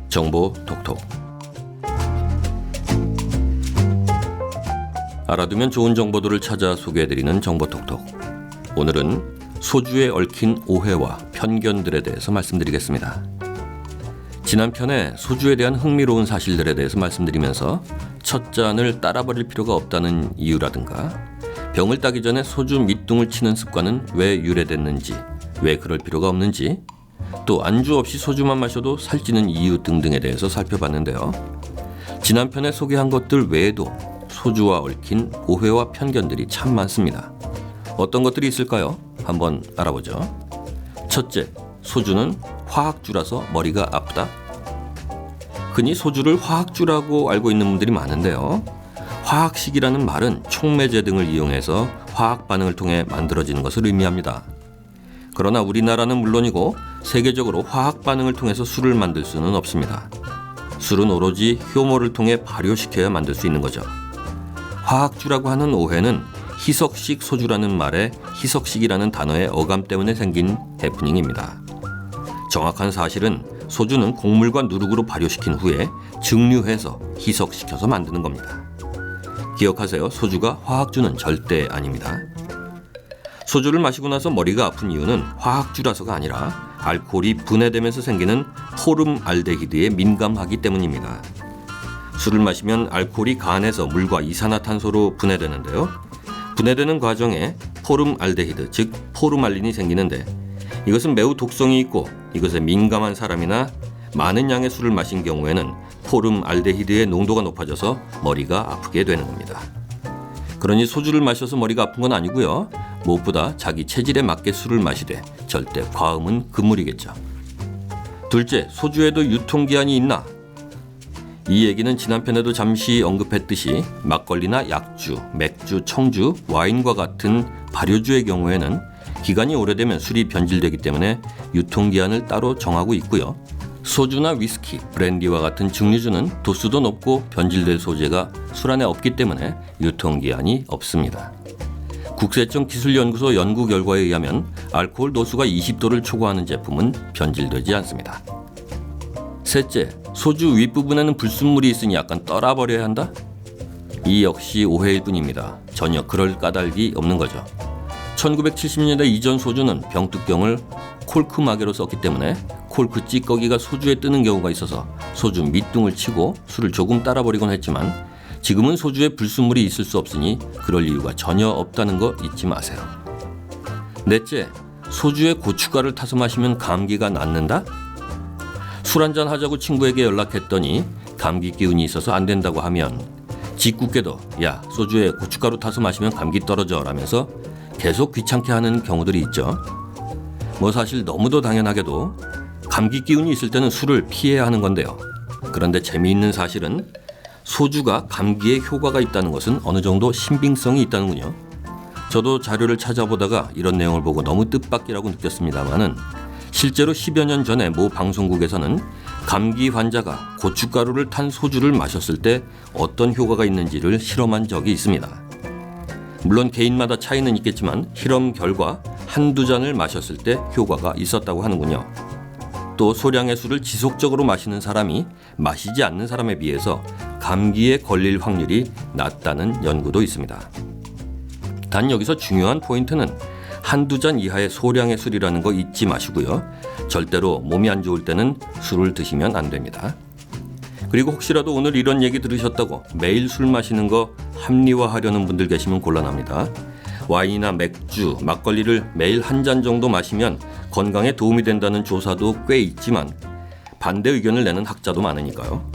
정보 톡톡. 알아두면 좋은 정보들을 찾아 소개해드리는 정보 톡톡. 오늘은 소주에 얽힌 오해와 편견들에 대해서 말씀드리겠습니다. 지난 편에 소주에 대한 흥미로운 사실들에 대해서 말씀드리면서 첫 잔을 따라버릴 필요가 없다는 이유라든가 병을 따기 전에 소주 밑둥을 치는 습관은 왜 유래됐는지, 왜 그럴 필요가 없는지, 또 안주 없이 소주만 마셔도 살찌는 이유 등등에 대해서 살펴봤는데요. 지난 편에 소개한 것들 외에도 소주와 얽힌 오해와 편견들이 참 많습니다. 어떤 것들이 있을까요? 한번 알아보죠. 첫째, 소주는 화학주라서 머리가 아프다. 흔히 소주를 화학주라고 알고 있는 분들이 많은데요. 화학식이라는 말은 촉매제 등을 이용해서 화학 반응을 통해 만들어지는 것을 의미합니다. 그러나 우리나라는 물론이고 세계적으로 화학 반응을 통해서 술을 만들 수는 없습니다. 술은 오로지 효모를 통해 발효시켜야 만들 수 있는 거죠. 화학주라고 하는 오해는 희석식 소주라는 말에 희석식이라는 단어의 어감 때문에 생긴 해프닝입니다. 정확한 사실은 소주는 곡물과 누룩으로 발효시킨 후에 증류해서 희석시켜서 만드는 겁니다. 기억하세요. 소주가 화학주는 절대 아닙니다. 소주를 마시고 나서 머리가 아픈 이유는 화학주라서가 아니라 알코올이 분해되면서 생기는 포름알데히드에 민감하기 때문입니다. 술을 마시면 알코올이 간에서 물과 이산화탄소로 분해되는데요. 분해되는 과정에 포름알데히드, 즉 포르말린이 생기는데 이것은 매우 독성이 있고 이것에 민감한 사람이나 많은 양의 술을 마신 경우에는 포름알데히드의 농도가 높아져서 머리가 아프게 되는 겁니다. 그러니 소주를 마셔서 머리가 아픈 건 아니고요. 무엇보다 자기 체질에 맞게 술을 마시되 절대 과음은 금물이겠죠. 둘째, 소주에도 유통기한이 있나? 이 얘기는 지난 편에도 잠시 언급했듯이 막걸리나 약주, 맥주, 청주, 와인과 같은 발효주의 경우에는 기간이 오래되면 술이 변질되기 때문에 유통기한을 따로 정하고 있고요. 소주나 위스키, 브랜디와 같은 증류주는 도수도 높고 변질될 소재가 술 안에 없기 때문에 유통기한이 없습니다. 국세청기술연구소 연구 결과에 의하면 알코올 도수가 20도를 초과하는 제품은 변질되지 않습니다. 셋째, 소주 윗부분에는 불순물이 있으니 약간 떨어버려야 한다? 이 역시 오해일 뿐입니다. 전혀 그럴 까닭이 없는 거죠. 1970년대 이전 소주는 병뚜껑을 콜크 마개로 썼기 때문에 콜크 찌꺼기가 소주에 뜨는 경우가 있어서 소주 밑둥을 치고 술을 조금 따라버리곤 했지만 지금은 소주에 불순물이 있을 수 없으니 그럴 이유가 전혀 없다는 거 잊지 마세요. 넷째, 소주에 고춧가루를 타서 마시면 감기가 낫는다? 술 한잔 하자고 친구에게 연락했더니 감기 기운이 있어서 안 된다고 하면 짓궂게도 야, 소주에 고춧가루 타서 마시면 감기 떨어져 라면서 계속 귀찮게 하는 경우들이 있죠. 뭐 사실 너무도 당연하게도 감기 기운이 있을 때는 술을 피해야 하는 건데요. 그런데 재미있는 사실은 소주가 감기에 효과가 있다는 것은 어느 정도 신빙성이 있다는군요. 저도 자료를 찾아보다가 이런 내용을 보고 너무 뜻밖이라고 느꼈습니다만은 실제로 10여 년 전에 모 방송국에서는 감기 환자가 고춧가루를 탄 소주를 마셨을 때 어떤 효과가 있는지를 실험한 적이 있습니다. 물론 개인마다 차이는 있겠지만 실험 결과 한두 잔을 마셨을 때 효과가 있었다고 하는군요. 또 소량의 술을 지속적으로 마시는 사람이 마시지 않는 사람에 비해서 감기에 걸릴 확률이 낮다는 연구도 있습니다. 단 여기서 중요한 포인트는 한두 잔 이하의 소량의 술이라는 거 잊지 마시고요. 절대로 몸이 안 좋을 때는 술을 드시면 안 됩니다. 그리고 혹시라도 오늘 이런 얘기 들으셨다고 매일 술 마시는 거 합리화하려는 분들 계시면 곤란합니다. 와인이나 맥주, 막걸리를 매일 한 잔 정도 마시면 건강에 도움이 된다는 조사도 꽤 있지만 반대 의견을 내는 학자도 많으니까요.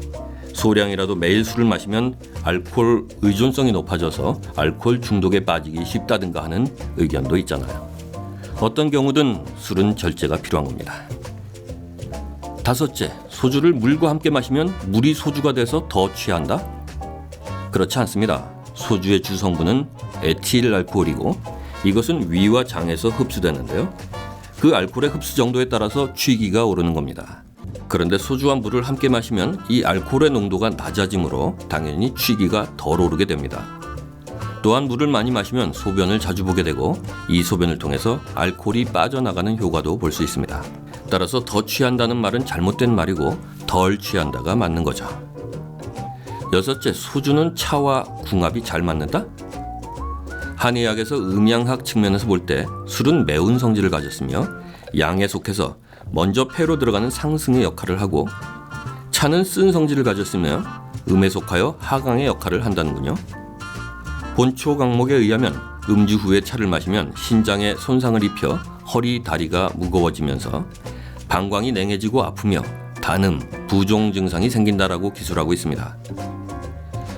소량이라도 매일 술을 마시면 알코올 의존성이 높아져서 알코올 중독에 빠지기 쉽다든가 하는 의견도 있잖아요. 어떤 경우든 술은 절제가 필요한 겁니다. 다섯째, 소주를 물과 함께 마시면 물이 소주가 돼서 더 취한다? 그렇지 않습니다. 소주의 주성분은 에틸 알코올이고 이것은 위와 장에서 흡수되는데요. 그 알코올의 흡수 정도에 따라서 취기가 오르는 겁니다. 그런데 소주와 물을 함께 마시면 이 알코올의 농도가 낮아지므로 당연히 취기가 덜 오르게 됩니다. 또한 물을 많이 마시면 소변을 자주 보게 되고 이 소변을 통해서 알코올이 빠져나가는 효과도 볼 수 있습니다. 따라서 더 취한다는 말은 잘못된 말이고 덜 취한다가 맞는 거죠. 여섯째, 소주는 차와 궁합이 잘 맞는다? 한의학에서 음양학 측면에서 볼 때 술은 매운 성질을 가졌으며 양에 속해서 먼저 폐로 들어가는 상승의 역할을 하고, 차는 쓴 성질을 가졌으며 음에 속하여 하강의 역할을 한다는군요. 본초 강목에 의하면 음주 후에 차를 마시면 신장에 손상을 입혀 허리, 다리가 무거워지면서 방광이 냉해지고 아프며 단음, 부종 증상이 생긴다라고 기술하고 있습니다.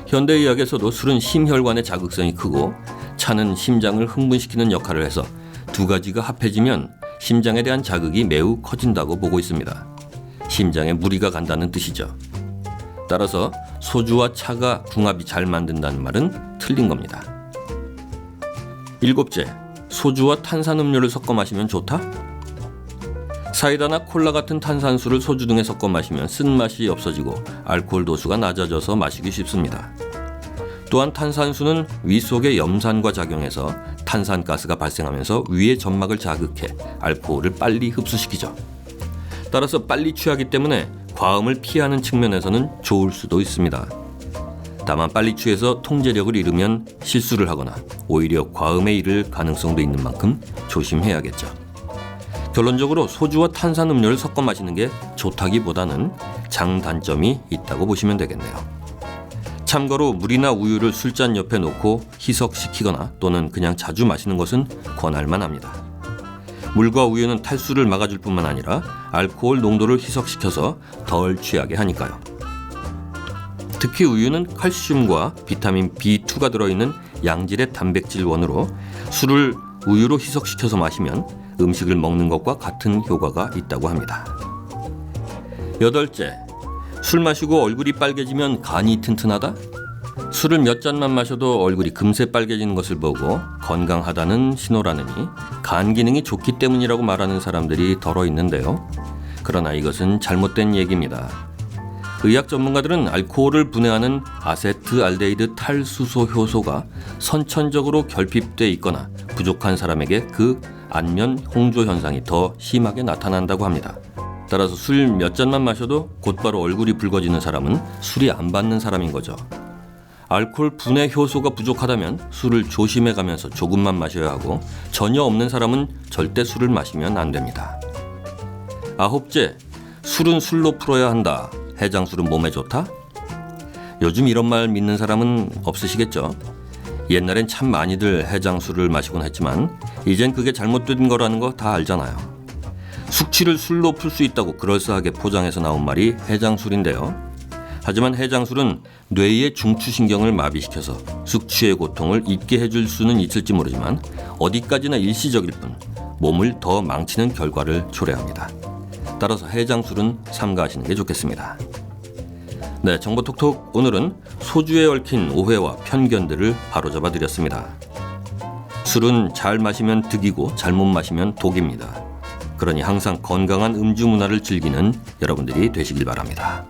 현대의학에서도 술은 심혈관의 자극성이 크고 차는 심장을 흥분시키는 역할을 해서 두 가지가 합해지면 심장에 대한 자극이 매우 커진다고 보고 있습니다. 심장에 무리가 간다는 뜻이죠. 따라서 소주와 차가 궁합이 잘 만든다는 말은 틀린 겁니다. 일곱째, 소주와 탄산음료를 섞어 마시면 좋다? 사이다나 콜라 같은 탄산수를 소주 등에 섞어 마시면 쓴맛이 없어지고 알코올 도수가 낮아져서 마시기 쉽습니다. 또한 탄산수는 위 속의 염산과 작용해서 탄산가스가 발생하면서 위의 점막을 자극해 알코올을 빨리 흡수시키죠. 따라서 빨리 취하기 때문에 과음을 피하는 측면에서는 좋을 수도 있습니다. 다만 빨리 취해서 통제력을 잃으면 실수를 하거나 오히려 과음에 이를 가능성도 있는 만큼 조심해야겠죠. 결론적으로 소주와 탄산음료를 섞어 마시는 게 좋다기보다는 장단점이 있다고 보시면 되겠네요. 참고로 물이나 우유를 술잔 옆에 놓고 희석시키거나 또는 그냥 자주 마시는 것은 권할만 합니다. 물과 우유는 탈수를 막아줄 뿐만 아니라 알코올 농도를 희석시켜서 덜 취하게 하니까요. 특히 우유는 칼슘과 비타민 B2가 들어있는 양질의 단백질 원으로 술을 우유로 희석시켜서 마시면 음식을 먹는 것과 같은 효과가 있다고 합니다. 여덟째, 술 마시고 얼굴이 빨개지면 간이 튼튼하다? 술을 몇 잔만 마셔도 얼굴이 금세 빨개지는 것을 보고 건강하다는 신호라느니 간 기능이 좋기 때문이라고 말하는 사람들이 더러 있는데요. 그러나 이것은 잘못된 얘기입니다. 의학 전문가들은 알코올을 분해하는 아세트알데히드 탈수소 효소가 선천적으로 결핍돼 있거나 부족한 사람에게 그 안면 홍조 현상이 더 심하게 나타난다고 합니다. 따라서 술 몇 잔만 마셔도 곧바로 얼굴이 붉어지는 사람은 술이 안 받는 사람인 거죠. 알코올 분해 효소가 부족하다면 술을 조심해가면서 조금만 마셔야 하고 전혀 없는 사람은 절대 술을 마시면 안 됩니다. 아홉째, 술은 술로 풀어야 한다. 해장술은 몸에 좋다? 요즘 이런 말 믿는 사람은 없으시겠죠? 옛날엔 참 많이들 해장술을 마시곤 했지만 이젠 그게 잘못된 거라는 거 다 알잖아요. 숙취를 술로 풀 수 있다고 그럴싸하게 포장해서 나온 말이 해장술인데요. 하지만 해장술은 뇌의 중추신경을 마비시켜서 숙취의 고통을 잊게 해줄 수는 있을지 모르지만 어디까지나 일시적일 뿐 몸을 더 망치는 결과를 초래합니다. 따라서 해장술은 삼가하시는 게 좋겠습니다. 네, 정보톡톡 오늘은 소주에 얽힌 오해와 편견들을 바로잡아 드렸습니다. 술은 잘 마시면 득이고 잘못 마시면 독입니다. 그러니 항상 건강한 음주 문화를 즐기는 여러분들이 되시길 바랍니다.